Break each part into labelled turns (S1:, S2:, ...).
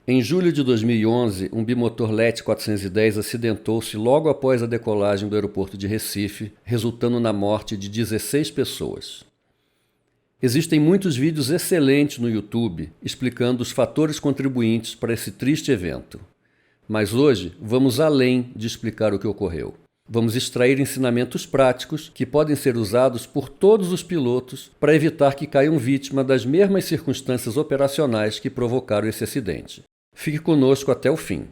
S1: Em julho de 2011, um bimotor LET 410 acidentou-se logo após a decolagem do aeroporto de Recife, resultando na morte de 16 pessoas. Existem muitos vídeos excelentes no YouTube explicando os fatores contribuintes para esse triste evento. Mas hoje vamos além de explicar o que ocorreu. Vamos extrair ensinamentos práticos que podem ser usados por todos os pilotos para evitar que caiam vítima das mesmas circunstâncias operacionais que provocaram esse acidente. Fique conosco até o fim.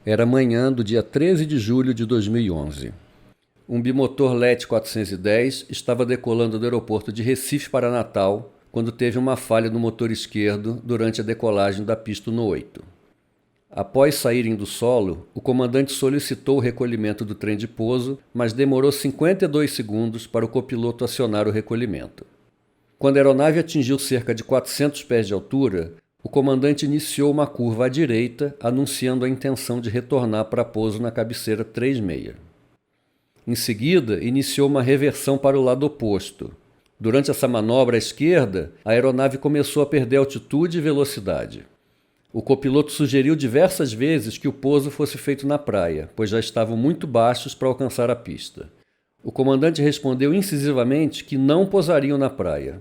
S1: Era manhã do dia 13 de julho de 2011. Um bimotor LET 410 estava decolando do aeroporto de Recife para Natal quando teve uma falha no motor esquerdo durante a decolagem da pista 8. Após saírem do solo, o comandante solicitou o recolhimento do trem de pouso, mas demorou 52 segundos para o copiloto acionar o recolhimento. Quando a aeronave atingiu cerca de 400 pés de altura, o comandante iniciou uma curva à direita, anunciando a intenção de retornar para pouso na cabeceira 36. Em seguida, iniciou uma reversão para o lado oposto. Durante essa manobra à esquerda, a aeronave começou a perder altitude e velocidade. O copiloto sugeriu diversas vezes que o pouso fosse feito na praia, pois já estavam muito baixos para alcançar a pista. O comandante respondeu incisivamente que não pousariam na praia.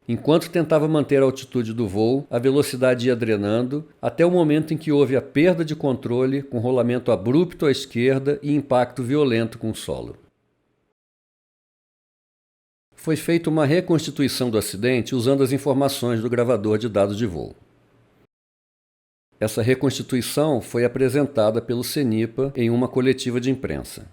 S1: Enquanto tentava manter a altitude do voo, a velocidade ia drenando, até o momento em que houve a perda de controle, com rolamento abrupto à esquerda e impacto violento com o solo. Foi feita uma reconstituição do acidente usando as informações do gravador de dados de voo. Essa reconstituição foi apresentada pelo CENIPA em uma coletiva de imprensa.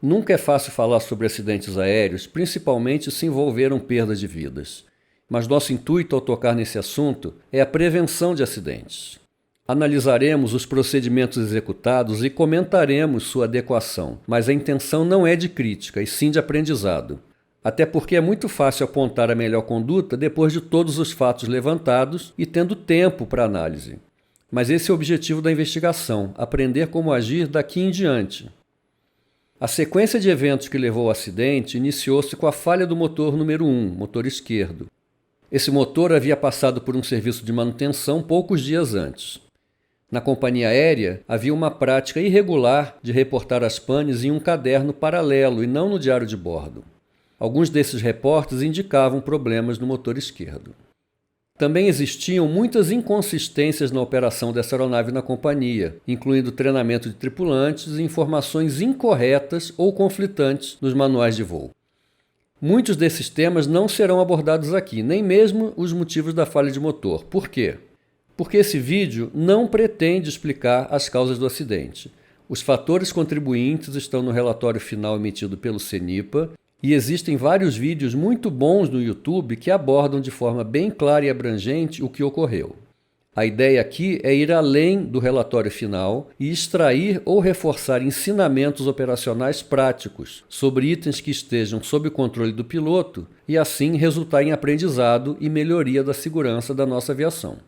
S1: Nunca é fácil falar sobre acidentes aéreos, principalmente se envolveram perdas de vidas. Mas nosso intuito ao tocar nesse assunto é a prevenção de acidentes. Analisaremos os procedimentos executados e comentaremos sua adequação, mas a intenção não é de crítica, e sim de aprendizado. Até porque é muito fácil apontar a melhor conduta depois de todos os fatos levantados e tendo tempo para análise. Mas esse é o objetivo da investigação, aprender como agir daqui em diante. A sequência de eventos que levou ao acidente iniciou-se com a falha do motor número 1, motor esquerdo. Esse motor havia passado por um serviço de manutenção poucos dias antes. Na companhia aérea, havia uma prática irregular de reportar as panes em um caderno paralelo e não no diário de bordo. Alguns desses reportes indicavam problemas no motor esquerdo. Também existiam muitas inconsistências na operação dessa aeronave na companhia, incluindo treinamento de tripulantes e informações incorretas ou conflitantes nos manuais de voo. Muitos desses temas não serão abordados aqui, nem mesmo os motivos da falha de motor. Por quê? Porque esse vídeo não pretende explicar as causas do acidente. Os fatores contribuintes estão no relatório final emitido pelo CENIPA, e existem vários vídeos muito bons no YouTube que abordam de forma bem clara e abrangente o que ocorreu. A ideia aqui é ir além do relatório final e extrair ou reforçar ensinamentos operacionais práticos sobre itens que estejam sob o controle do piloto e assim resultar em aprendizado e melhoria da segurança da nossa aviação.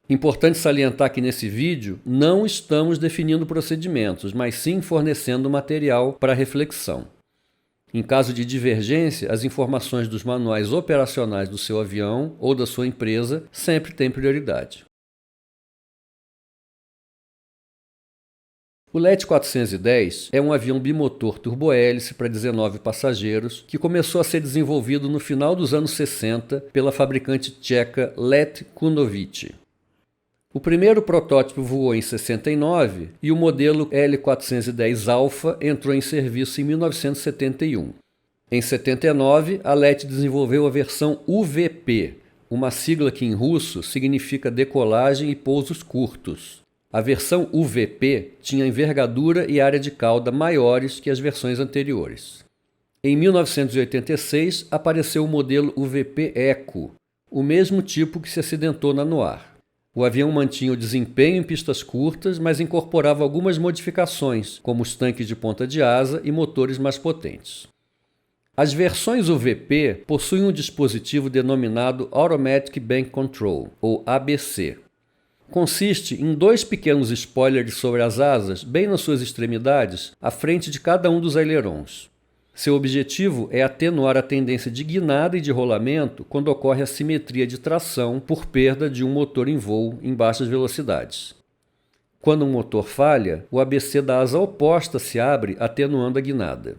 S1: Importante salientar que nesse vídeo não estamos definindo procedimentos, mas sim fornecendo material para reflexão. Em caso de divergência, as informações dos manuais operacionais do seu avião ou da sua empresa sempre têm prioridade. O LET 410 é um avião bimotor turbohélice para 19 passageiros que começou a ser desenvolvido no final dos anos 60 pela fabricante tcheca Let Kunovice. O primeiro protótipo voou em 69 e o modelo L410 Alpha entrou em serviço em 1971. Em 79, a LET desenvolveu a versão UVP, uma sigla que em russo significa decolagem e pousos curtos. A versão UVP tinha envergadura e área de cauda maiores que as versões anteriores. Em 1986, apareceu o modelo UVP Eco, o mesmo tipo que se acidentou na Noir. O avião mantinha o desempenho em pistas curtas, mas incorporava algumas modificações, como os tanques de ponta de asa e motores mais potentes. As versões UVP possuem um dispositivo denominado Automatic Bank Control, ou ABC. Consiste em dois pequenos spoilers sobre as asas, bem nas suas extremidades, à frente de cada um dos ailerons. Seu objetivo é atenuar a tendência de guinada e de rolamento quando ocorre assimetria de tração por perda de um motor em voo em baixas velocidades. Quando um motor falha, o ABC da asa oposta se abre, atenuando a guinada.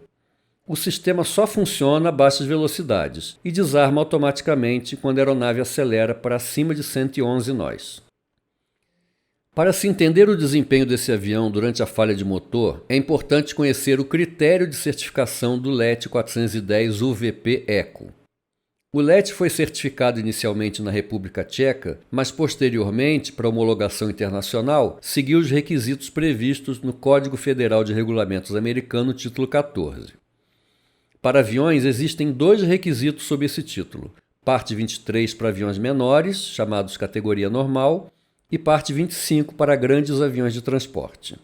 S1: O sistema só funciona a baixas velocidades e desarma automaticamente quando a aeronave acelera para acima de 111 nós. Para se entender o desempenho desse avião durante a falha de motor, é importante conhecer o critério de certificação do LET 410 UVP Eco. O LET foi certificado inicialmente na República Tcheca, mas posteriormente, para homologação internacional, seguiu os requisitos previstos no Código Federal de Regulamentos americano, título 14. Para aviões, existem dois requisitos sob esse título: parte 23 para aviões menores, chamados categoria normal, e parte 25 para grandes aviões de transporte.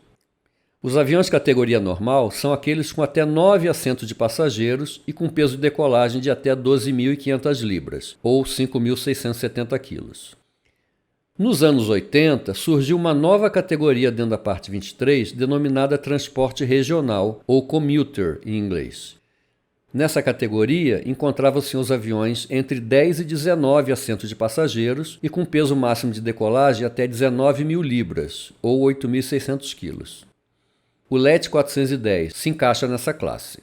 S1: Os aviões categoria normal são aqueles com até 9 assentos de passageiros e com peso de decolagem de até 12.500 libras, ou 5.670 quilos. Nos anos 80, surgiu uma nova categoria dentro da parte 23, denominada transporte regional, ou commuter em inglês. Nessa categoria, encontravam-se os aviões entre 10 e 19 assentos de passageiros e com peso máximo de decolagem até 19.000 libras, ou 8.600 quilos. O LET 410 se encaixa nessa classe.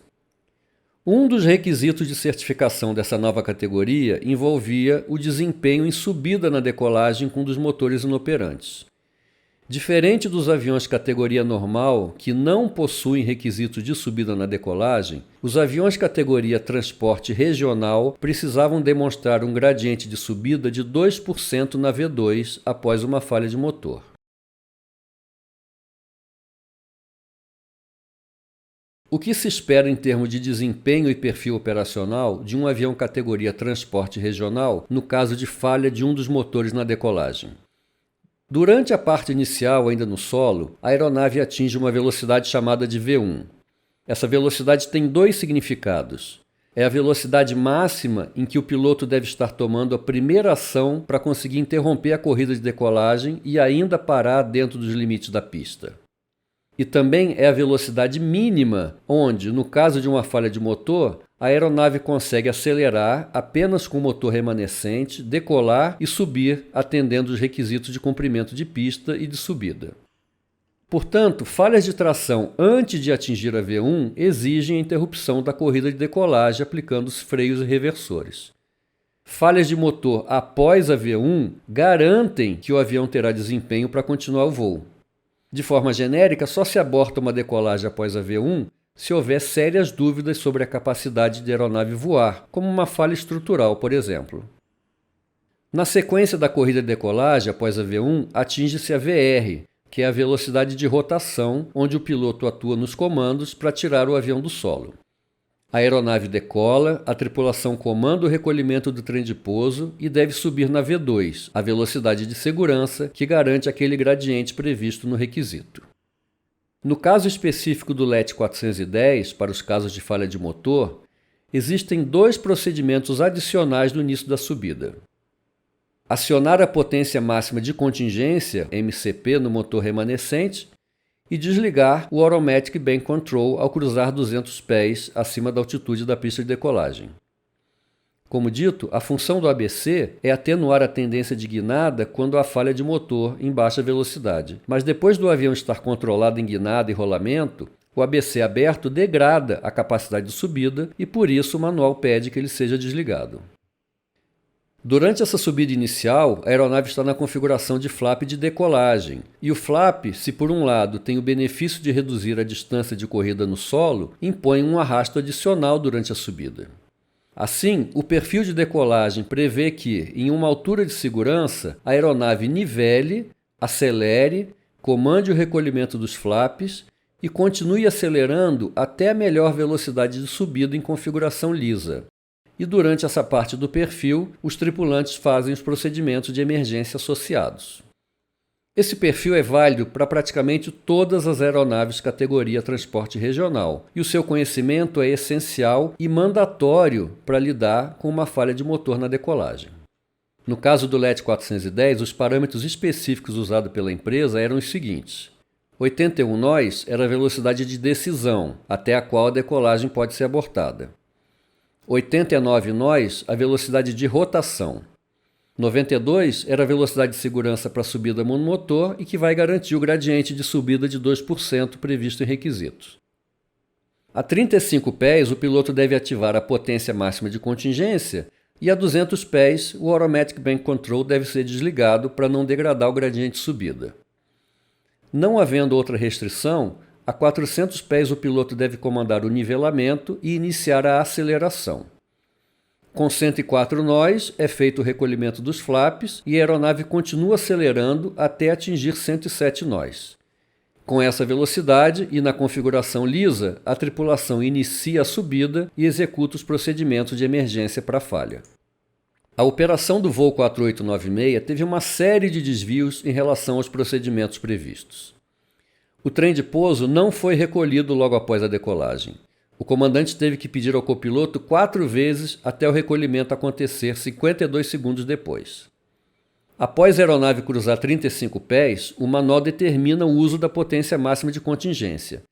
S1: Um dos requisitos de certificação dessa nova categoria envolvia o desempenho em subida na decolagem com um dos motores inoperantes. Diferente dos aviões categoria normal, que não possuem requisitos de subida na decolagem, os aviões categoria transporte regional precisavam demonstrar um gradiente de subida de 2% na V2 após uma falha de motor. O que se espera em termos de desempenho e perfil operacional de um avião categoria transporte regional no caso de falha de um dos motores na decolagem? Durante a parte inicial, ainda no solo, a aeronave atinge uma velocidade chamada de V1. Essa velocidade tem dois significados. É a velocidade máxima em que o piloto deve estar tomando a primeira ação para conseguir interromper a corrida de decolagem e ainda parar dentro dos limites da pista. E também é a velocidade mínima, onde, no caso de uma falha de motor, a aeronave consegue acelerar apenas com o motor remanescente, decolar e subir, atendendo os requisitos de comprimento de pista e de subida. Portanto, falhas de tração antes de atingir a V1 exigem a interrupção da corrida de decolagem aplicando os freios e reversores. Falhas de motor após a V1 garantem que o avião terá desempenho para continuar o voo. De forma genérica, só se aborta uma decolagem após a V1 se houver sérias dúvidas sobre a capacidade de aeronave voar, como uma falha estrutural, por exemplo. Na sequência da corrida de decolagem após a V1, atinge-se a VR, que é a velocidade de rotação, onde o piloto atua nos comandos para tirar o avião do solo. A aeronave decola, a tripulação comanda o recolhimento do trem de pouso e deve subir na V2, a velocidade de segurança que garante aquele gradiente previsto no requisito. No caso específico do LET 410, para os casos de falha de motor, existem 2 procedimentos adicionais no início da subida. Acionar a potência máxima de contingência, MCP, no motor remanescente e desligar o Automatic Bank Control ao cruzar 200 pés acima da altitude da pista de decolagem. Como dito, a função do ABC é atenuar a tendência de guinada quando há falha de motor em baixa velocidade, mas depois do avião estar controlado em guinada e rolamento, o ABC aberto degrada a capacidade de subida e por isso o manual pede que ele seja desligado. Durante essa subida inicial, a aeronave está na configuração de flap de decolagem, e o flap, se por um lado tem o benefício de reduzir a distância de corrida no solo, impõe um arrasto adicional durante a subida. Assim, o perfil de decolagem prevê que, em uma altura de segurança, a aeronave nivele, acelere, comande o recolhimento dos flaps e continue acelerando até a melhor velocidade de subida em configuração lisa. E durante essa parte do perfil, os tripulantes fazem os procedimentos de emergência associados. Esse perfil é válido para praticamente todas as aeronaves categoria transporte regional, e o seu conhecimento é essencial e mandatório para lidar com uma falha de motor na decolagem. No caso do LET 410, os parâmetros específicos usados pela empresa eram os seguintes. 81 nós era a velocidade de decisão, até a qual a decolagem pode ser abortada. 89 nós, a velocidade de rotação. 92 era a velocidade de segurança para subida monomotor e que vai garantir o gradiente de subida de 2% previsto em requisitos. A 35 pés, o piloto deve ativar a potência máxima de contingência e a 200 pés, o Automatic Bank Control deve ser desligado para não degradar o gradiente de subida. Não havendo outra restrição, a 400 pés o piloto deve comandar o nivelamento e iniciar a aceleração. Com 104 nós, é feito o recolhimento dos flaps e a aeronave continua acelerando até atingir 107 nós. Com essa velocidade e na configuração lisa, a tripulação inicia a subida e executa os procedimentos de emergência para a falha. A operação do voo 4896 teve uma série de desvios em relação aos procedimentos previstos. O trem de pouso não foi recolhido logo após a decolagem. O comandante teve que pedir ao copiloto 4 vezes até o recolhimento acontecer 52 segundos depois. Após a aeronave cruzar 35 pés, o manual determina o uso da potência máxima de contingência.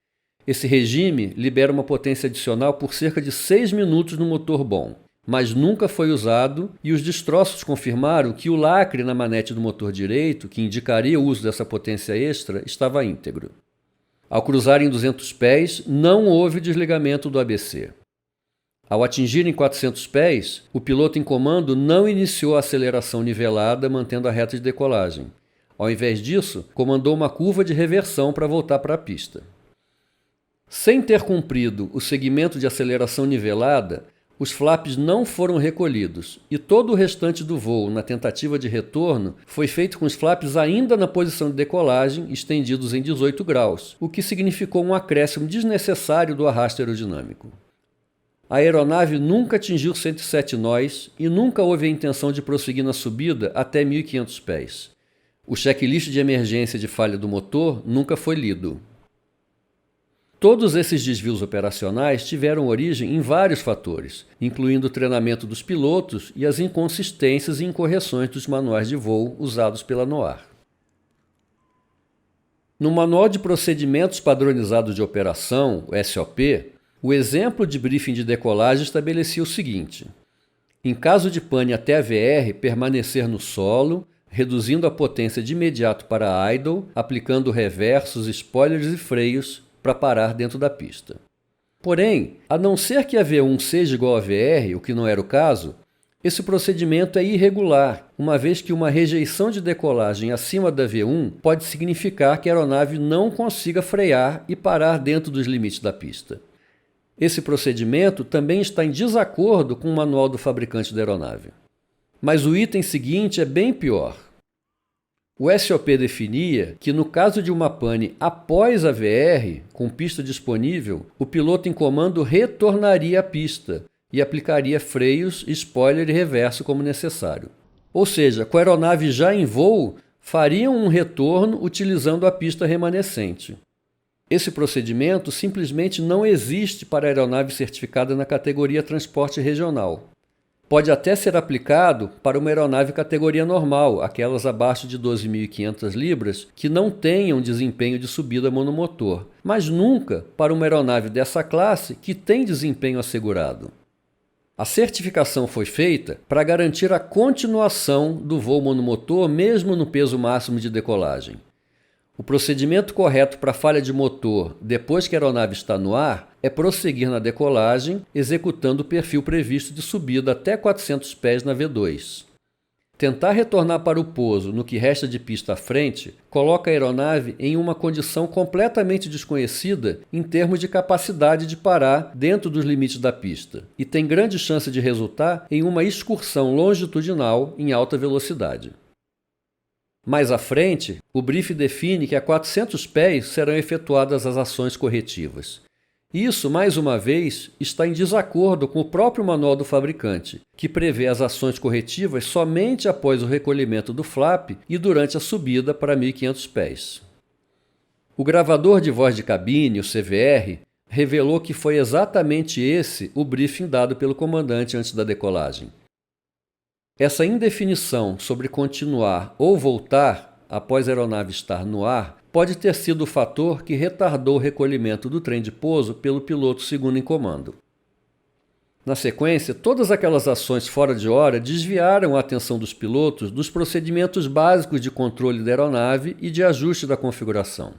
S1: Esse regime libera uma potência adicional por cerca de 6 minutos no motor bom, mas nunca foi usado e os destroços confirmaram que o lacre na manete do motor direito, que indicaria o uso dessa potência extra, estava íntegro. Ao cruzar em 200 pés, não houve desligamento do ABC. Ao atingirem 400 pés, o piloto em comando não iniciou a aceleração nivelada mantendo a reta de decolagem. Ao invés disso, comandou uma curva de reversão para voltar para a pista. Sem ter cumprido o segmento de aceleração nivelada, os flaps não foram recolhidos e todo o restante do voo, na tentativa de retorno, foi feito com os flaps ainda na posição de decolagem, estendidos em 18 graus, o que significou um acréscimo desnecessário do arrasto aerodinâmico. A aeronave nunca atingiu 107 nós e nunca houve a intenção de prosseguir na subida até 1.500 pés. O checklist de emergência de falha do motor nunca foi lido. Todos esses desvios operacionais tiveram origem em vários fatores, incluindo o treinamento dos pilotos e as inconsistências e incorreções dos manuais de voo usados pela NOAR. No Manual de Procedimentos Padronizados de Operação, o SOP, o exemplo de briefing de decolagem estabelecia o seguinte: em caso de pane até a VR, permanecer no solo, reduzindo a potência de imediato para idle, aplicando reversos, spoilers e freios, para parar dentro da pista. Porém, a não ser que a V1 seja igual a VR, o que não era o caso, esse procedimento é irregular, uma vez que uma rejeição de decolagem acima da V1 pode significar que a aeronave não consiga frear e parar dentro dos limites da pista. Esse procedimento também está em desacordo com o manual do fabricante da aeronave. Mas o item seguinte é bem pior. O SOP definia que, no caso de uma pane após a VR, com pista disponível, o piloto em comando retornaria à pista e aplicaria freios, spoiler e reverso como necessário. Ou seja, com a aeronave já em voo, fariam um retorno utilizando a pista remanescente. Esse procedimento simplesmente não existe para a aeronave certificada na categoria transporte regional. Pode até ser aplicado para uma aeronave categoria normal, aquelas abaixo de 12.500 libras, que não tenham desempenho de subida monomotor, mas nunca para uma aeronave dessa classe que tem desempenho assegurado. A certificação foi feita para garantir a continuação do voo monomotor mesmo no peso máximo de decolagem. O procedimento correto para falha de motor depois que a aeronave está no ar é prosseguir na decolagem, executando o perfil previsto de subida até 400 pés na V2. Tentar retornar para o pouso no que resta de pista à frente coloca a aeronave em uma condição completamente desconhecida em termos de capacidade de parar dentro dos limites da pista e tem grande chance de resultar em uma excursão longitudinal em alta velocidade. Mais à frente, o briefing define que a 400 pés serão efetuadas as ações corretivas. Isso, mais uma vez, está em desacordo com o próprio manual do fabricante, que prevê as ações corretivas somente após o recolhimento do flap e durante a subida para 1.500 pés. O gravador de voz de cabine, o CVR, revelou que foi exatamente esse o briefing dado pelo comandante antes da decolagem. Essa indefinição sobre continuar ou voltar após a aeronave estar no ar pode ter sido o fator que retardou o recolhimento do trem de pouso pelo piloto segundo em comando. Na sequência, todas aquelas ações fora de hora desviaram a atenção dos pilotos dos procedimentos básicos de controle da aeronave e de ajuste da configuração.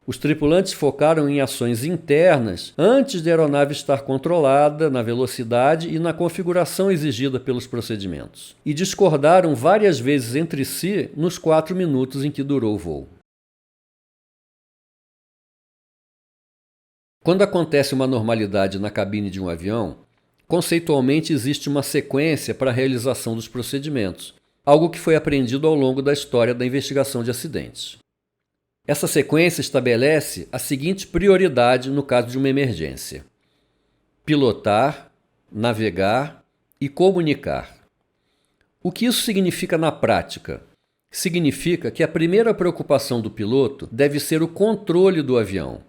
S1: Os tripulantes focaram em ações internas antes da aeronave estar controlada na velocidade e na configuração exigida pelos procedimentos, e discordaram várias vezes entre si nos 4 minutos em que durou o voo. Quando acontece uma anormalidade na cabine de um avião, conceitualmente existe uma sequência para a realização dos procedimentos, algo que foi aprendido ao longo da história da investigação de acidentes. Essa sequência estabelece a seguinte prioridade no caso de uma emergência: pilotar, navegar e comunicar. O que isso significa na prática? Significa que a primeira preocupação do piloto deve ser o controle do avião.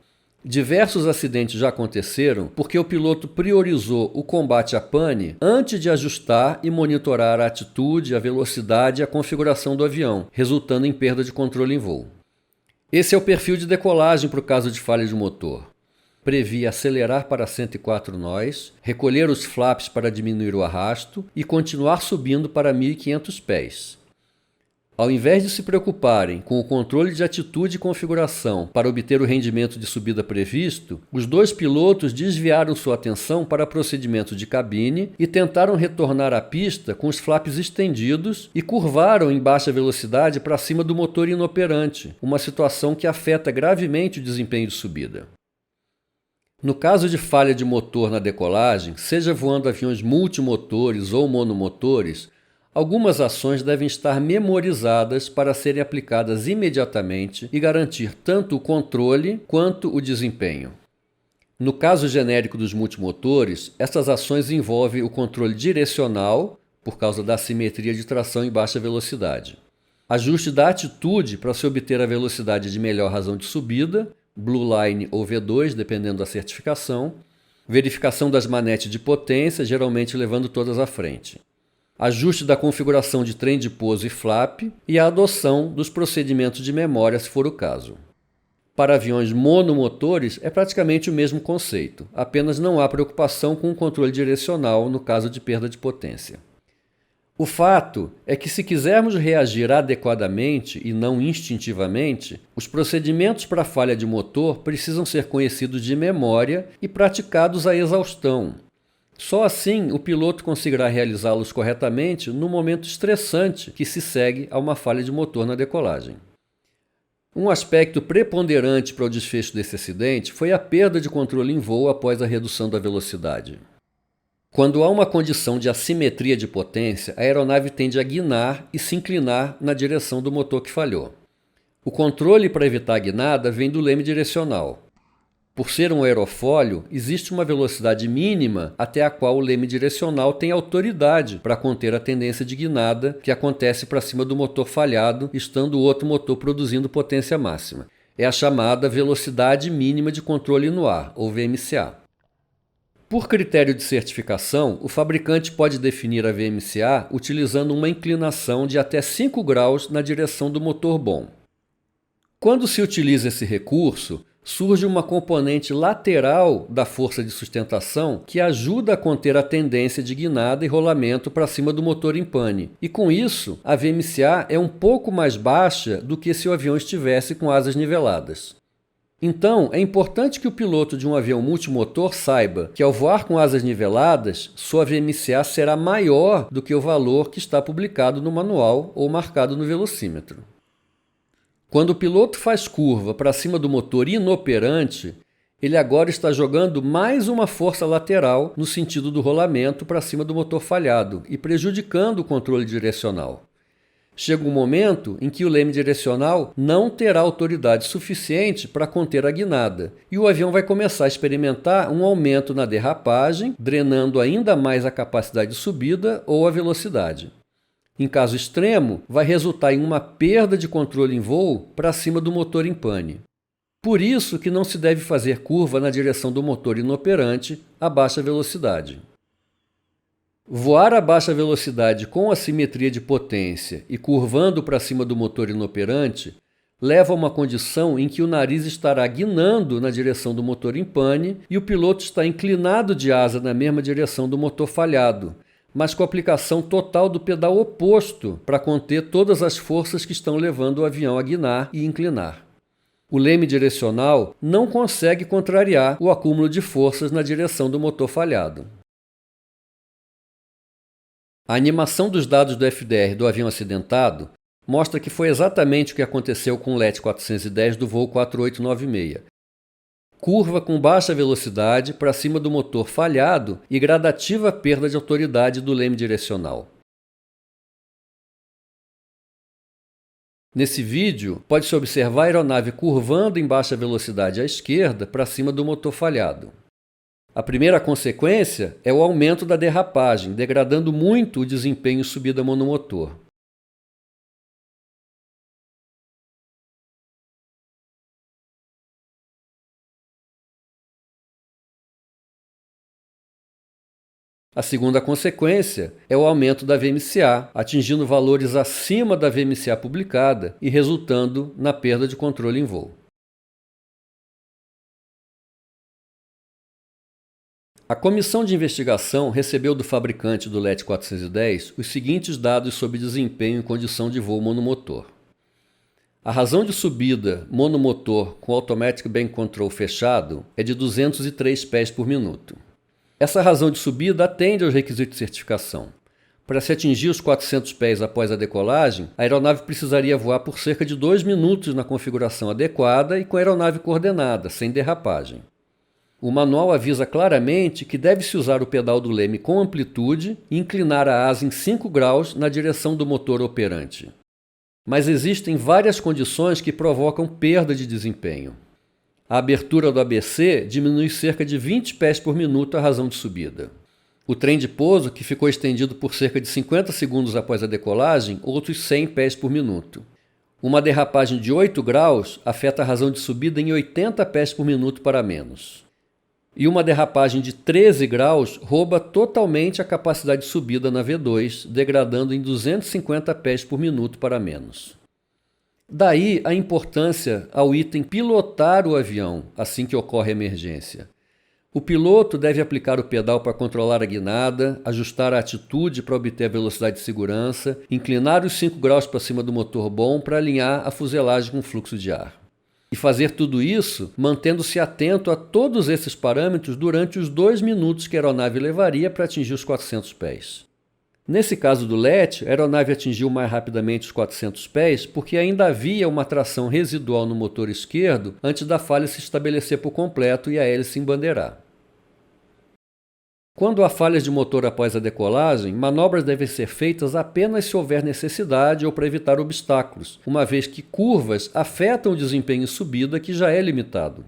S1: Diversos acidentes já aconteceram porque o piloto priorizou o combate à pane antes de ajustar e monitorar a atitude, a velocidade e a configuração do avião, resultando em perda de controle em voo. Esse é o perfil de decolagem para o caso de falha de motor. Previa acelerar para 104 nós, recolher os flaps para diminuir o arrasto e continuar subindo para 1.500 pés. Ao invés de se preocuparem com o controle de atitude e configuração para obter o rendimento de subida previsto, os dois pilotos desviaram sua atenção para procedimentos de cabine e tentaram retornar à pista com os flaps estendidos e curvaram em baixa velocidade para cima do motor inoperante, uma situação que afeta gravemente o desempenho de subida. No caso de falha de motor na decolagem, seja voando aviões multimotores ou monomotores, algumas ações devem estar memorizadas para serem aplicadas imediatamente e garantir tanto o controle quanto o desempenho. No caso genérico dos multimotores, essas ações envolvem o controle direcional, por causa da assimetria de tração em baixa velocidade, ajuste da atitude para se obter a velocidade de melhor razão de subida, Blue Line ou V2, dependendo da certificação, verificação das manetes de potência, geralmente levando todas à frente, ajuste da configuração de trem de pouso e flap e a adoção dos procedimentos de memória, se for o caso. Para aviões monomotores é praticamente o mesmo conceito, apenas não há preocupação com o controle direcional no caso de perda de potência. O fato é que, se quisermos reagir adequadamente e não instintivamente, os procedimentos para falha de motor precisam ser conhecidos de memória e praticados à exaustão. Só assim o piloto conseguirá realizá-los corretamente no momento estressante que se segue a uma falha de motor na decolagem. Um aspecto preponderante para o desfecho desse acidente foi a perda de controle em voo após a redução da velocidade. Quando há uma condição de assimetria de potência, a aeronave tende a guinar e se inclinar na direção do motor que falhou. O controle para evitar a guinada vem do leme direcional. Por ser um aerofólio, existe uma velocidade mínima até a qual o leme direcional tem autoridade para conter a tendência de guinada que acontece para cima do motor falhado, estando o outro motor produzindo potência máxima. É a chamada velocidade mínima de controle no ar, ou VMCA. Por critério de certificação, o fabricante pode definir a VMCA utilizando uma inclinação de até 5 graus na direção do motor bom. Quando se utiliza esse recurso, surge uma componente lateral da força de sustentação que ajuda a conter a tendência de guinada e rolamento para cima do motor em pane. E com isso, a VMCA é um pouco mais baixa do que se o avião estivesse com asas niveladas. Então, é importante que o piloto de um avião multimotor saiba que ao voar com asas niveladas, sua VMCA será maior do que o valor que está publicado no manual ou marcado no velocímetro. Quando o piloto faz curva para cima do motor inoperante, ele agora está jogando mais uma força lateral no sentido do rolamento para cima do motor falhado e prejudicando o controle direcional. Chega um momento em que o leme direcional não terá autoridade suficiente para conter a guinada e o avião vai começar a experimentar um aumento na derrapagem, drenando ainda mais a capacidade de subida ou a velocidade. Em caso extremo, vai resultar em uma perda de controle em voo para cima do motor em pane. Por isso que não se deve fazer curva na direção do motor inoperante a baixa velocidade. Voar a baixa velocidade com assimetria de potência e curvando para cima do motor inoperante leva a uma condição em que o nariz estará guinando na direção do motor em pane e o piloto está inclinado de asa na mesma direção do motor falhado, mas com a aplicação total do pedal oposto para conter todas as forças que estão levando o avião a guinar e inclinar. O leme direcional não consegue contrariar o acúmulo de forças na direção do motor falhado. A animação dos dados do FDR do avião acidentado mostra que foi exatamente o que aconteceu com o LET 410 do voo 4896. Curva com baixa velocidade para cima do motor falhado e gradativa perda de autoridade do leme direcional. Nesse vídeo, pode-se observar a aeronave curvando em baixa velocidade à esquerda para cima do motor falhado. A primeira consequência é o aumento da derrapagem, degradando muito o desempenho subida monomotor. A segunda consequência é o aumento da VMCA, atingindo valores acima da VMCA publicada e resultando na perda de controle em voo. A comissão de investigação recebeu do fabricante do LET 410 os seguintes dados sobre desempenho em condição de voo monomotor. A razão de subida monomotor com Automatic Bank Control fechado é de 203 pés por minuto. Essa razão de subida atende aos requisitos de certificação. Para se atingir os 400 pés após a decolagem, a aeronave precisaria voar por cerca de 2 minutos na configuração adequada e com a aeronave coordenada, sem derrapagem. O manual avisa claramente que deve-se usar o pedal do leme com amplitude e inclinar a asa em 5 graus na direção do motor operante. Mas existem várias condições que provocam perda de desempenho. A abertura do ABC diminui cerca de 20 pés por minuto a razão de subida. O trem de pouso, que ficou estendido por cerca de 50 segundos após a decolagem, outros 100 pés por minuto. Uma derrapagem de 8 graus afeta a razão de subida em 80 pés por minuto para menos. E uma derrapagem de 13 graus rouba totalmente a capacidade de subida na V2, degradando em 250 pés por minuto para menos. Daí a importância ao item pilotar o avião assim que ocorre a emergência. O piloto deve aplicar o pedal para controlar a guinada, ajustar a atitude para obter a velocidade de segurança, inclinar os 5 graus para cima do motor bom para alinhar a fuselagem com o fluxo de ar. E fazer tudo isso mantendo-se atento a todos esses parâmetros durante os 2 minutos que a aeronave levaria para atingir os 400 pés. Nesse caso do LET, a aeronave atingiu mais rapidamente os 400 pés porque ainda havia uma tração residual no motor esquerdo antes da falha se estabelecer por completo e a hélice embandeirar. Quando há falhas de motor após a decolagem, manobras devem ser feitas apenas se houver necessidade ou para evitar obstáculos, uma vez que curvas afetam o desempenho em subida, que já é limitado.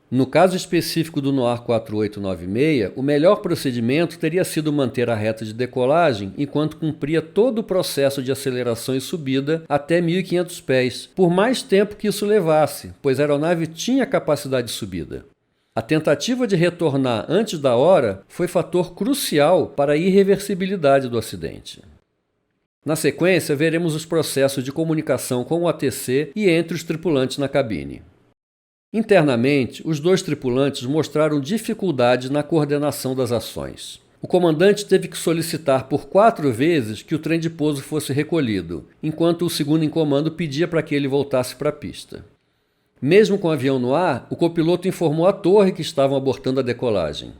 S1: No caso específico do NOAR 4896, o melhor procedimento teria sido manter a reta de decolagem enquanto cumpria todo o processo de aceleração e subida até 1.500 pés, por mais tempo que isso levasse, pois a aeronave tinha capacidade de subida. A tentativa de retornar antes da hora foi fator crucial para a irreversibilidade do acidente. Na sequência, veremos os processos de comunicação com o ATC e entre os tripulantes na cabine. Internamente, os dois tripulantes mostraram dificuldade na coordenação das ações. O comandante teve que solicitar por 4 vezes que o trem de pouso fosse recolhido, enquanto o segundo em comando pedia para que ele voltasse para a pista. Mesmo com o avião no ar, o copiloto informou a torre que estavam abortando a decolagem.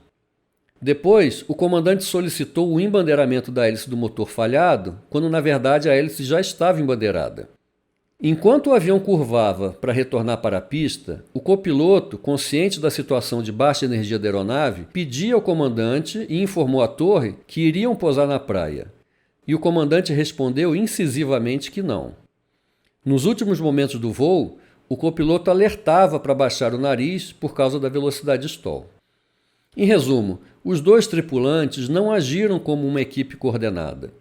S1: Depois, o comandante solicitou o embandeiramento da hélice do motor falhado, quando na verdade a hélice já estava embandeirada. Enquanto o avião curvava para retornar para a pista, o copiloto, consciente da situação de baixa energia da aeronave, pedia ao comandante e informou à torre que iriam pousar na praia. E o comandante respondeu incisivamente que não. Nos últimos momentos do voo, o copiloto alertava para baixar o nariz por causa da velocidade de stall. Em resumo, os dois tripulantes não agiram como uma equipe coordenada.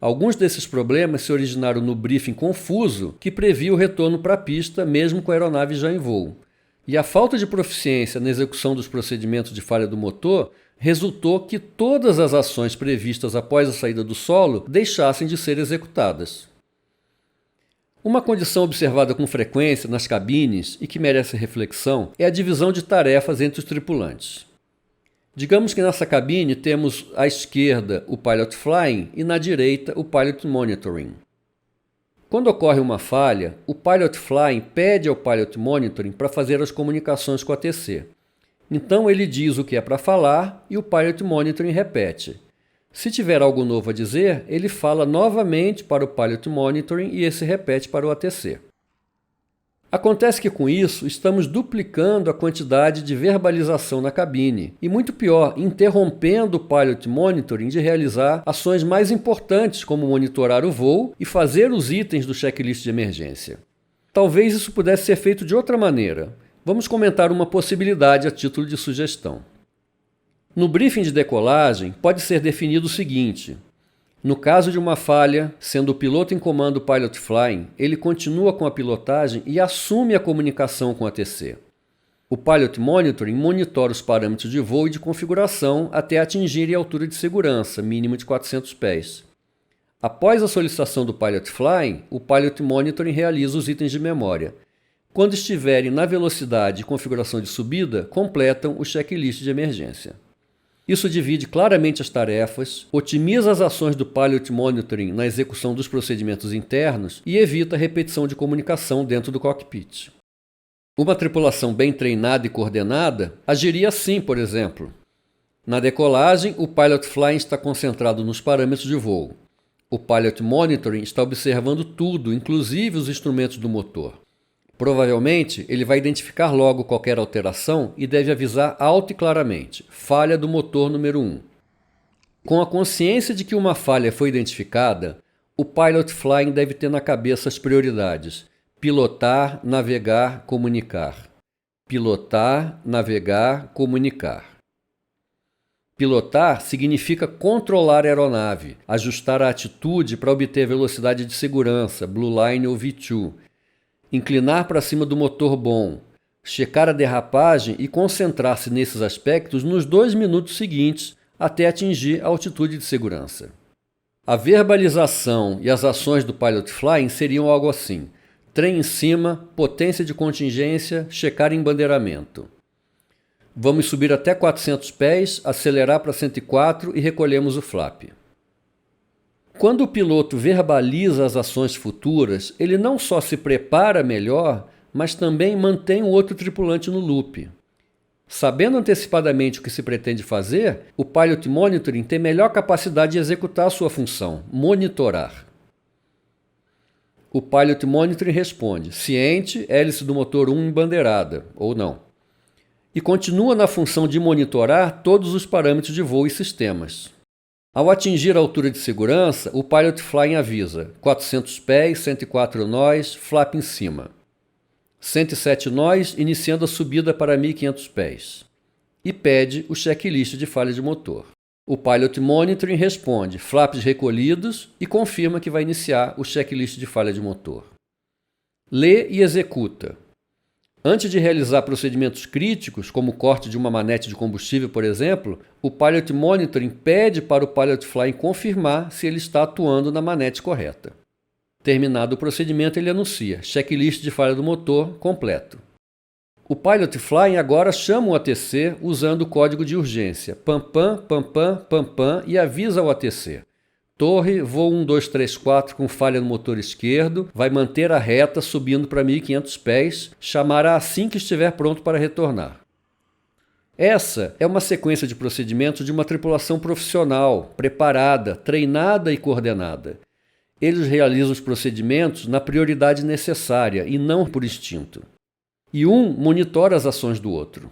S1: Alguns desses problemas se originaram no briefing confuso que previa o retorno para a pista mesmo com a aeronave já em voo. E a falta de proficiência na execução dos procedimentos de falha do motor resultou que todas as ações previstas após a saída do solo deixassem de ser executadas. Uma condição observada com frequência nas cabines e que merece reflexão é a divisão de tarefas entre os tripulantes. Digamos que nessa cabine temos à esquerda o Pilot Flying e na direita o Pilot Monitoring. Quando ocorre uma falha, o Pilot Flying pede ao Pilot Monitoring para fazer as comunicações com a ATC. Então ele diz o que é para falar e o Pilot Monitoring repete. Se tiver algo novo a dizer, ele fala novamente para o Pilot Monitoring e esse repete para o ATC. Acontece que com isso estamos duplicando a quantidade de verbalização na cabine e, muito pior, interrompendo o Pilot Monitoring de realizar ações mais importantes como monitorar o voo e fazer os itens do checklist de emergência. Talvez isso pudesse ser feito de outra maneira. Vamos comentar uma possibilidade a título de sugestão. No briefing de decolagem, pode ser definido o seguinte: no caso de uma falha, sendo o piloto em comando Pilot Flying, ele continua com a pilotagem e assume a comunicação com a ATC. O Pilot Monitoring monitora os parâmetros de voo e de configuração até atingirem a altura de segurança, mínimo de 400 pés. Após a solicitação do Pilot Flying, o Pilot Monitoring realiza os itens de memória. Quando estiverem na velocidade e configuração de subida, completam o checklist de emergência. Isso divide claramente as tarefas, otimiza as ações do Pilot Monitoring na execução dos procedimentos internos e evita a repetição de comunicação dentro do cockpit. Uma tripulação bem treinada e coordenada agiria assim, por exemplo. Na decolagem, o Pilot Flying está concentrado nos parâmetros de voo. O Pilot Monitoring está observando tudo, inclusive os instrumentos do motor. Provavelmente, ele vai identificar logo qualquer alteração e deve avisar alto e claramente: falha do motor número 1. Com a consciência de que uma falha foi identificada, o Pilot Flying deve ter na cabeça as prioridades: pilotar, navegar, comunicar. Pilotar, navegar, comunicar. Pilotar significa controlar a aeronave, ajustar a atitude para obter velocidade de segurança, Blue Line ou V2, inclinar para cima do motor bom, checar a derrapagem e concentrar-se nesses aspectos nos 2 minutos seguintes até atingir a altitude de segurança. A verbalização e as ações do Pilot Flying seriam algo assim: trem em cima, potência de contingência, checar embandeiramento. Vamos subir até 400 pés, acelerar para 104 e recolhemos o flap. Quando o piloto verbaliza as ações futuras, ele não só se prepara melhor, mas também mantém o outro tripulante no loop. Sabendo antecipadamente o que se pretende fazer, o Pilot Monitoring tem melhor capacidade de executar a sua função, monitorar. O Pilot Monitoring responde: ciente, hélice do motor 1 embandeirada, ou não. e continua na função de monitorar todos os parâmetros de voo e sistemas. Ao atingir a altura de segurança, o Pilot Flying avisa 400 pés, 104 nós, flap em cima. 107 nós, iniciando a subida para 1500 pés. E pede o checklist de falha de motor. O Pilot Monitoring responde flaps recolhidos e confirma que vai iniciar o checklist de falha de motor. Lê e executa. Antes de realizar procedimentos críticos, como o corte de uma manete de combustível, por exemplo, o Pilot Monitoring pede para o Pilot Flying confirmar se ele está atuando na manete correta. Terminado o procedimento, ele anuncia checklist de falha do motor completo. O Pilot Flying agora chama o ATC usando o código de urgência PAM-PAM, PAM-PAM, PAM-PAM e avisa ao ATC. Torre, voo 1234 com falha no motor esquerdo, vai manter a reta subindo para 1500 pés, chamará assim que estiver pronto para retornar. Essa é uma sequência de procedimentos de uma tripulação profissional, preparada, treinada e coordenada. Eles realizam os procedimentos na prioridade necessária e não por instinto. E um monitora as ações do outro.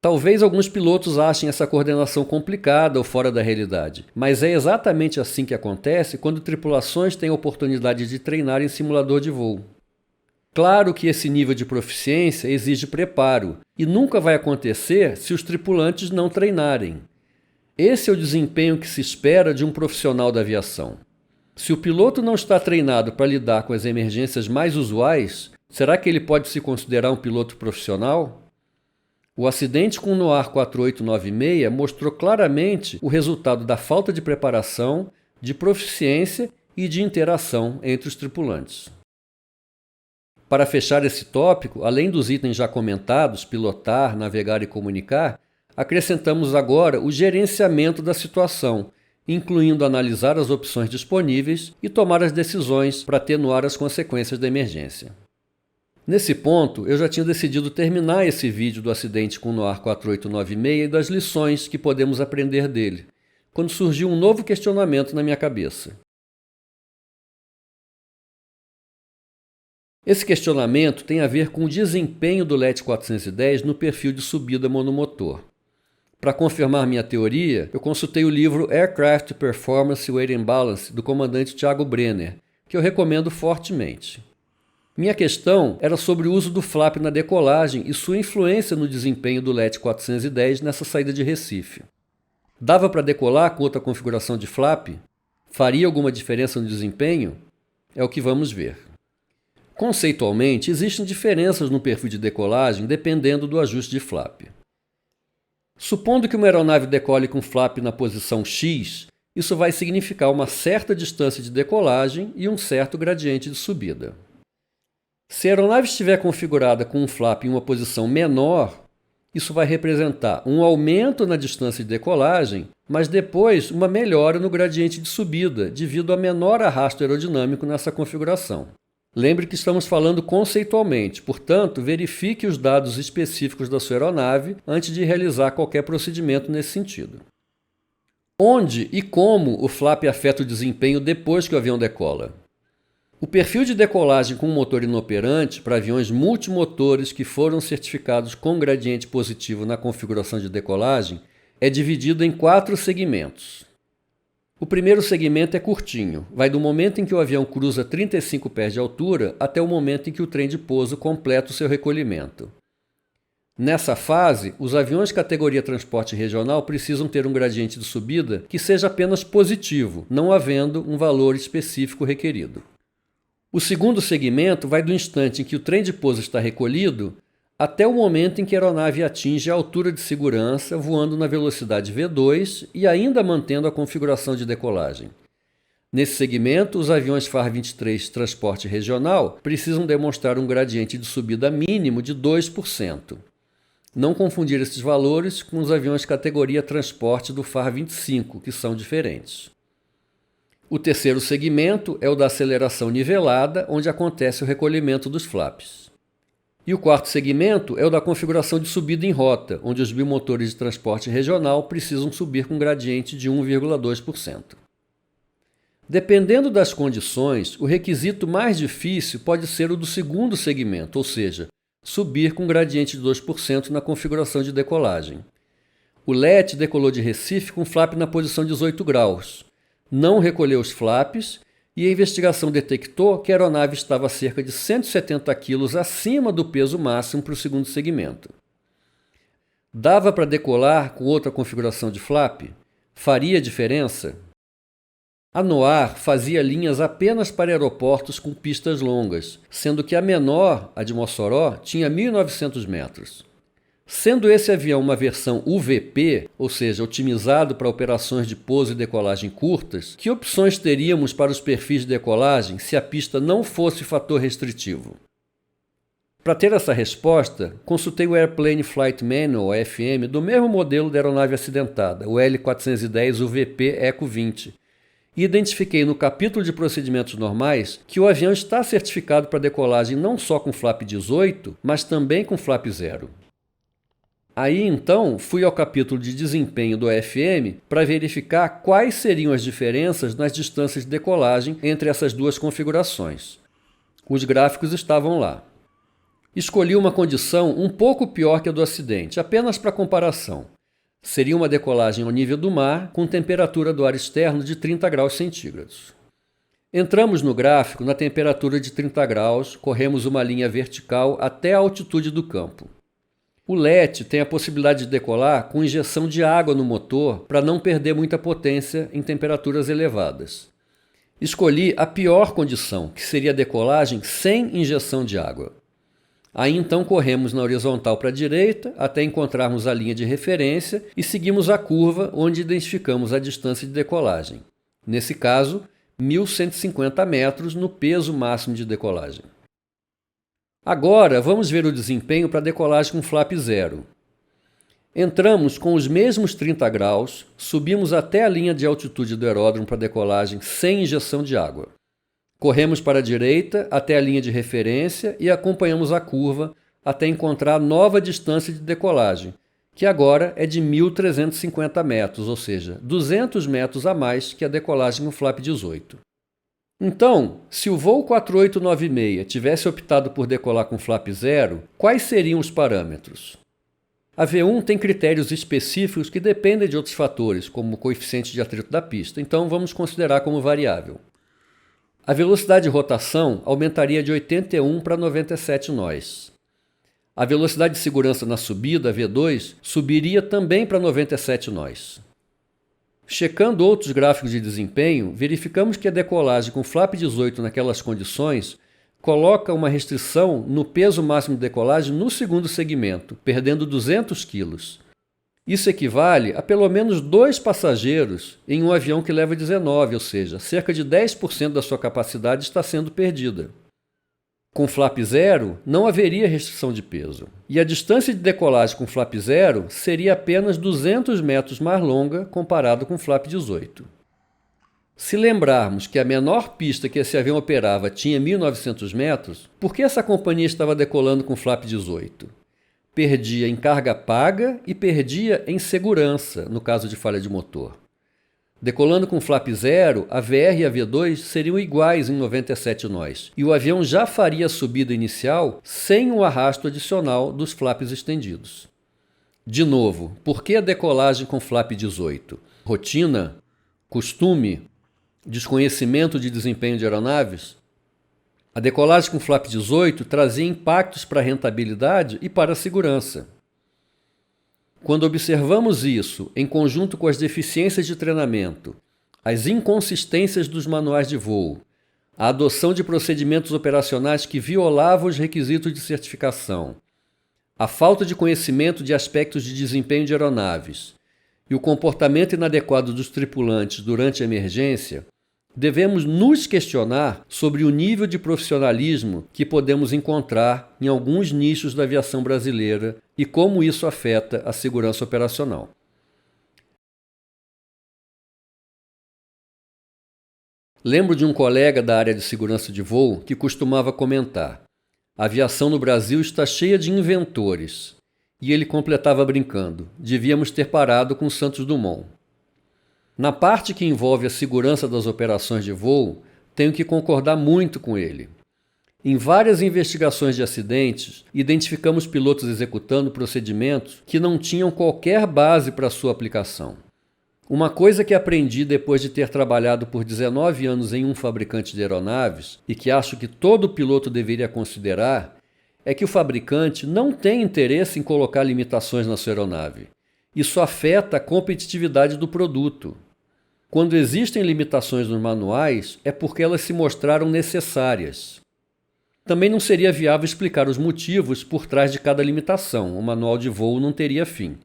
S1: Talvez alguns pilotos achem essa coordenação complicada ou fora da realidade, mas é exatamente assim que acontece quando tripulações têm a oportunidade de treinar em simulador de voo. Claro que esse nível de proficiência exige preparo, e nunca vai acontecer se os tripulantes não treinarem. Esse é o desempenho que se espera de um profissional da aviação. Se o piloto não está treinado para lidar com as emergências mais usuais, será que ele pode se considerar um piloto profissional? O acidente com o Noir 4896 mostrou claramente o resultado da falta de preparação, de proficiência e de interação entre os tripulantes. Para fechar esse tópico, além dos itens já comentados, pilotar, navegar e comunicar, acrescentamos agora o gerenciamento da situação, incluindo analisar as opções disponíveis e tomar as decisões para atenuar as consequências da emergência. Nesse ponto, eu já tinha decidido terminar esse vídeo do acidente com o Noir 4896 e das lições que podemos aprender dele, quando surgiu um novo questionamento na minha cabeça. Esse questionamento tem a ver com o desempenho do LET 410 no perfil de subida monomotor. Para confirmar minha teoria, eu consultei o livro Aircraft Performance Weight and Balance do comandante Thiago Brenner, que eu recomendo fortemente. Minha questão era sobre o uso do flap na decolagem e sua influência no desempenho do LET 410 nessa saída de Recife. Dava para decolar com outra configuração de flap? Faria alguma diferença no desempenho? É o que vamos ver. Conceitualmente, existem diferenças no perfil de decolagem dependendo do ajuste de flap. Supondo que uma aeronave decole com flap na posição X, isso vai significar uma certa distância de decolagem e um certo gradiente de subida. Se a aeronave estiver configurada com um flap em uma posição menor, isso vai representar um aumento na distância de decolagem, mas depois uma melhora no gradiente de subida, devido a menor arrasto aerodinâmico nessa configuração. Lembre que estamos falando conceitualmente, portanto, verifique os dados específicos da sua aeronave antes de realizar qualquer procedimento nesse sentido. Onde e como o flap afeta o desempenho depois que o avião decola? O perfil de decolagem com motor inoperante para aviões multimotores que foram certificados com gradiente positivo na configuração de decolagem é dividido em 4 segmentos. O primeiro segmento é curtinho, vai do momento em que o avião cruza 35 pés de altura até o momento em que o trem de pouso completa o seu recolhimento. Nessa fase, os aviões categoria transporte regional precisam ter um gradiente de subida que seja apenas positivo, não havendo um valor específico requerido. O segundo segmento vai do instante em que o trem de pouso está recolhido até o momento em que a aeronave atinge a altura de segurança, voando na velocidade V2 e ainda mantendo a configuração de decolagem. Nesse segmento, os aviões FAR-23 transporte regional precisam demonstrar um gradiente de subida mínimo de 2%. Não confundir esses valores com os aviões categoria transporte do FAR-25, que são diferentes. O terceiro segmento é o da aceleração nivelada, onde acontece o recolhimento dos flaps. E o quarto segmento é o da configuração de subida em rota, onde os bimotores de transporte regional precisam subir com gradiente de 1,2%. Dependendo das condições, o requisito mais difícil pode ser o do segundo segmento, ou seja, subir com um gradiente de 2% na configuração de decolagem. O LET decolou de Recife com flap na posição 18 graus. Não recolheu os flaps e a investigação detectou que a aeronave estava a cerca de 170 kg acima do peso máximo para o segundo segmento. Dava para decolar com outra configuração de flap? Faria diferença? A NOAR fazia linhas apenas para aeroportos com pistas longas, sendo que a menor, a de Mossoró, tinha 1.900 metros. Sendo esse avião uma versão UVP, ou seja, otimizado para operações de pouso e decolagem curtas, que opções teríamos para os perfis de decolagem se a pista não fosse fator restritivo? Para ter essa resposta, consultei o Airplane Flight Manual, AFM, do mesmo modelo da aeronave acidentada, o L410 UVP Eco 20, e identifiquei no capítulo de procedimentos normais que o avião está certificado para decolagem não só com flap 18, mas também com flap 0. Aí então fui ao capítulo de desempenho do AFM para verificar quais seriam as diferenças nas distâncias de decolagem entre essas duas configurações. Os gráficos estavam lá. Escolhi uma condição um pouco pior que a do acidente, apenas para comparação. Seria uma decolagem ao nível do mar, com temperatura do ar externo de 30 graus centígrados. Entramos no gráfico na temperatura de 30 graus, corremos uma linha vertical até a altitude do campo. O LET tem a possibilidade de decolar com injeção de água no motor para não perder muita potência em temperaturas elevadas. Escolhi a pior condição, que seria a decolagem sem injeção de água. Aí então corremos na horizontal para a direita até encontrarmos a linha de referência e seguimos a curva onde identificamos a distância de decolagem. Nesse caso, 1.150 metros no peso máximo de decolagem. Agora vamos ver o desempenho para decolagem com flap 0. Entramos com os mesmos 30 graus, subimos até a linha de altitude do aeródromo para decolagem sem injeção de água. Corremos para a direita até a linha de referência e acompanhamos a curva até encontrar a nova distância de decolagem, que agora é de 1.350 metros, ou seja, 200 metros a mais que a decolagem no flap 18. Então, se o voo 4896 tivesse optado por decolar com flap 0, quais seriam os parâmetros? A V1 tem critérios específicos que dependem de outros fatores, como o coeficiente de atrito da pista, então vamos considerar como variável. A velocidade de rotação aumentaria de 81 para 97 nós. A velocidade de segurança na subida, a V2, subiria também para 97 nós. Checando outros gráficos de desempenho, verificamos que a decolagem com flap 18 naquelas condições coloca uma restrição no peso máximo de decolagem no segundo segmento, perdendo 200 kg. Isso equivale a pelo menos 2 passageiros em um avião que leva 19, ou seja, cerca de 10% da sua capacidade está sendo perdida. Com flap 0, não haveria restrição de peso, e a distância de decolagem com flap 0 seria apenas 200 metros mais longa comparado com flap 18. Se lembrarmos que a menor pista que esse avião operava tinha 1.900 metros, por que essa companhia estava decolando com flap 18? Perdia em carga paga e perdia em segurança, no caso de falha de motor. Decolando com flap 0, a VR e a V2 seriam iguais em 97 nós, e o avião já faria a subida inicial sem o arrasto adicional dos flaps estendidos. De novo, por que a decolagem com flap 18? Rotina? Costume? Desconhecimento de desempenho de aeronaves? A decolagem com flap 18 trazia impactos para a rentabilidade e para a segurança. Quando observamos isso, em conjunto com as deficiências de treinamento, as inconsistências dos manuais de voo, a adoção de procedimentos operacionais que violavam os requisitos de certificação, a falta de conhecimento de aspectos de desempenho de aeronaves e o comportamento inadequado dos tripulantes durante a emergência, devemos nos questionar sobre o nível de profissionalismo que podemos encontrar em alguns nichos da aviação brasileira e como isso afeta a segurança operacional. Lembro de um colega da área de segurança de voo que costumava comentar: a aviação no Brasil está cheia de inventores. E ele completava brincando: devíamos ter parado com Santos Dumont. Na parte que envolve a segurança das operações de voo, tenho que concordar muito com ele. Em várias investigações de acidentes, identificamos pilotos executando procedimentos que não tinham qualquer base para sua aplicação. Uma coisa que aprendi depois de ter trabalhado por 19 anos em um fabricante de aeronaves e que acho que todo piloto deveria considerar é que o fabricante não tem interesse em colocar limitações na sua aeronave. Isso afeta a competitividade do produto. Quando existem limitações nos manuais, é porque elas se mostraram necessárias. Também não seria viável explicar os motivos por trás de cada limitação, o manual de voo não teria fim.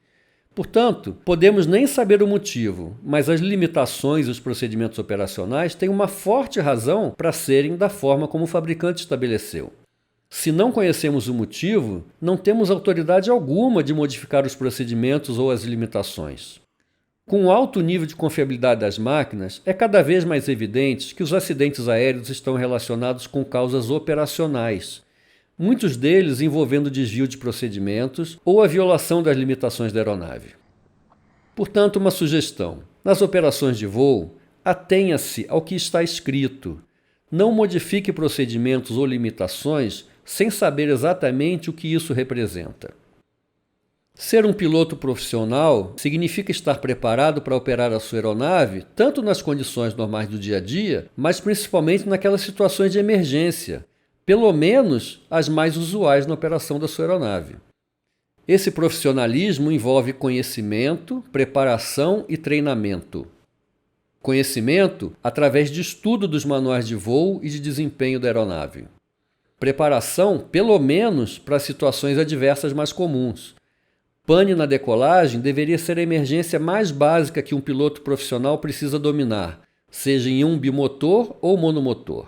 S1: Portanto, podemos nem saber o motivo, mas as limitações e os procedimentos operacionais têm uma forte razão para serem da forma como o fabricante estabeleceu. Se não conhecemos o motivo, não temos autoridade alguma de modificar os procedimentos ou as limitações. Com o alto nível de confiabilidade das máquinas, é cada vez mais evidente que os acidentes aéreos estão relacionados com causas operacionais, muitos deles envolvendo desvio de procedimentos ou a violação das limitações da aeronave. Portanto, uma sugestão: nas operações de voo, atenha-se ao que está escrito. Não modifique procedimentos ou limitações sem saber exatamente o que isso representa. Ser um piloto profissional significa estar preparado para operar a sua aeronave, tanto nas condições normais do dia a dia, mas principalmente naquelas situações de emergência, pelo menos as mais usuais na operação da sua aeronave. Esse profissionalismo envolve conhecimento, preparação e treinamento. Conhecimento através de estudo dos manuais de voo e de desempenho da aeronave. Preparação, pelo menos, para situações adversas mais comuns. Pane na decolagem deveria ser a emergência mais básica que um piloto profissional precisa dominar, seja em um bimotor ou monomotor.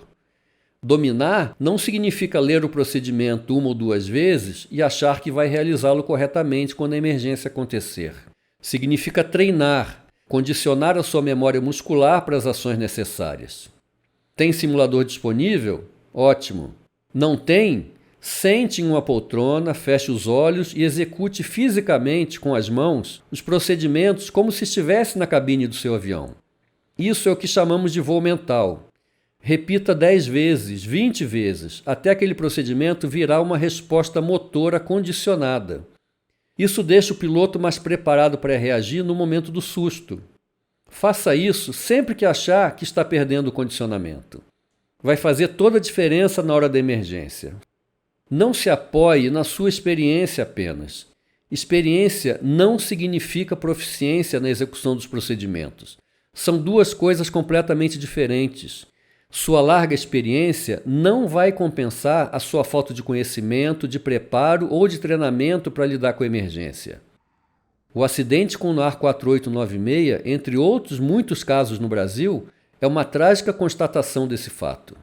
S1: Dominar não significa ler o procedimento uma ou duas vezes e achar que vai realizá-lo corretamente quando a emergência acontecer. Significa treinar, condicionar a sua memória muscular para as ações necessárias. Tem simulador disponível? Ótimo. Não tem? Sente em uma poltrona, feche os olhos e execute fisicamente com as mãos os procedimentos como se estivesse na cabine do seu avião. Isso é o que chamamos de voo mental. Repita 10 vezes, 20 vezes, até aquele procedimento virar uma resposta motora condicionada. Isso deixa o piloto mais preparado para reagir no momento do susto. Faça isso sempre que achar que está perdendo o condicionamento. Vai fazer toda a diferença na hora da emergência. Não se apoie na sua experiência apenas. Experiência não significa proficiência na execução dos procedimentos. São duas coisas completamente diferentes. Sua larga experiência não vai compensar a sua falta de conhecimento, de preparo ou de treinamento para lidar com a emergência. O acidente com o NAR 4896, entre outros muitos casos no Brasil, é uma trágica constatação desse fato.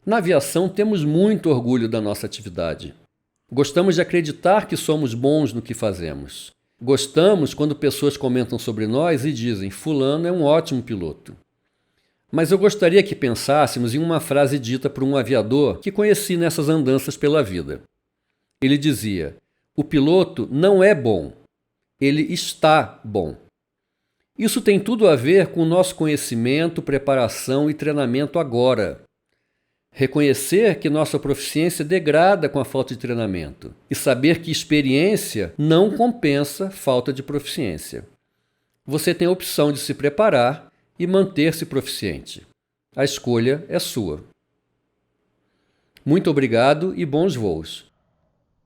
S1: Na aviação temos muito orgulho da nossa atividade. Gostamos de acreditar que somos bons no que fazemos. Gostamos quando pessoas comentam sobre nós e dizem: fulano é um ótimo piloto. Mas eu gostaria que pensássemos em uma frase dita por um aviador que conheci nessas andanças pela vida. Ele dizia: o piloto não é bom, ele está bom. Isso tem tudo a ver com o nosso conhecimento, preparação e treinamento agora. Reconhecer que nossa proficiência degrada com a falta de treinamento e saber que experiência não compensa falta de proficiência. Você tem a opção de se preparar e manter-se proficiente. A escolha é sua. Muito obrigado e bons voos.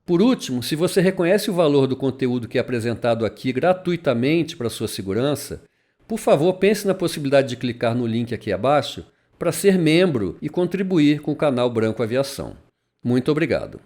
S1: Por último, se você reconhece o valor do conteúdo que é apresentado aqui gratuitamente para sua segurança, por favor, pense na possibilidade de clicar no link aqui abaixo para ser membro e contribuir com o canal Branco Aviação. Muito obrigado.